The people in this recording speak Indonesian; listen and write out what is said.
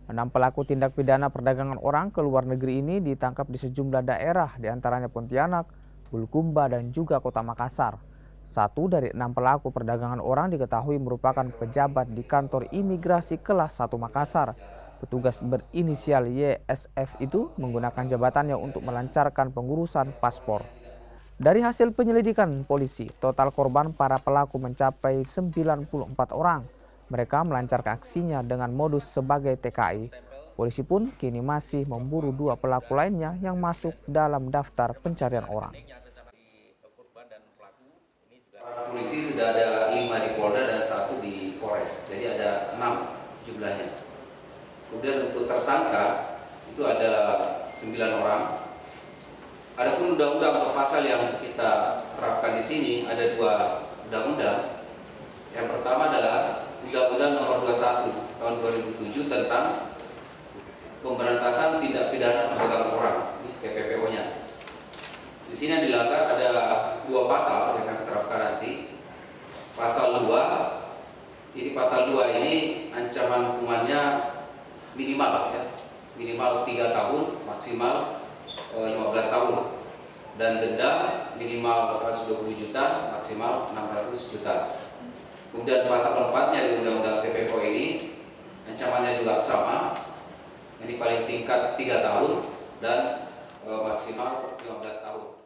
6 pelaku tindak pidana perdagangan orang ke luar negeri ini ditangkap di sejumlah daerah, diantaranya Pontianak, Bulukumba, dan juga Kota Makassar. 1 dari 6 pelaku perdagangan orang diketahui merupakan pejabat di kantor imigrasi kelas 1 Makassar. Petugas berinisial YSF itu menggunakan jabatannya untuk melancarkan pengurusan paspor. Dari hasil penyelidikan polisi, total korban para pelaku mencapai 94 orang. Mereka melancarkan aksinya dengan modus sebagai TKI. Polisi pun kini masih memburu 2 pelaku lainnya yang masuk dalam daftar pencarian orang. Polisi sudah ada 5 di Polda dan 1 di Polres, jadi ada 6 jumlahnya. Kemudian untuk tersangka itu ada 9 orang. Adapun undang-undang atau pasal yang kita terapkan di sini ada 2 undang-undang. Yang pertama adalah Undang-Undang Nomor 21 Tahun 2007 tentang pemberantasan tindak pidana perdagangan orang, PPPO-nya. Di sini yang dilanggar ada 2 pasal yang kami terapkan nanti. Pasal 2, ini pasal 2 ini ancaman hukumannya minimal ya, minimal 3 tahun, maksimal 15 tahun, dan denda minimal 120 juta, maksimal 600 juta. Kemudian pasal 4-nya di Undang-Undang TPPO ini ancamannya juga sama, ini paling singkat 3 tahun dan maksimal 15 tahun.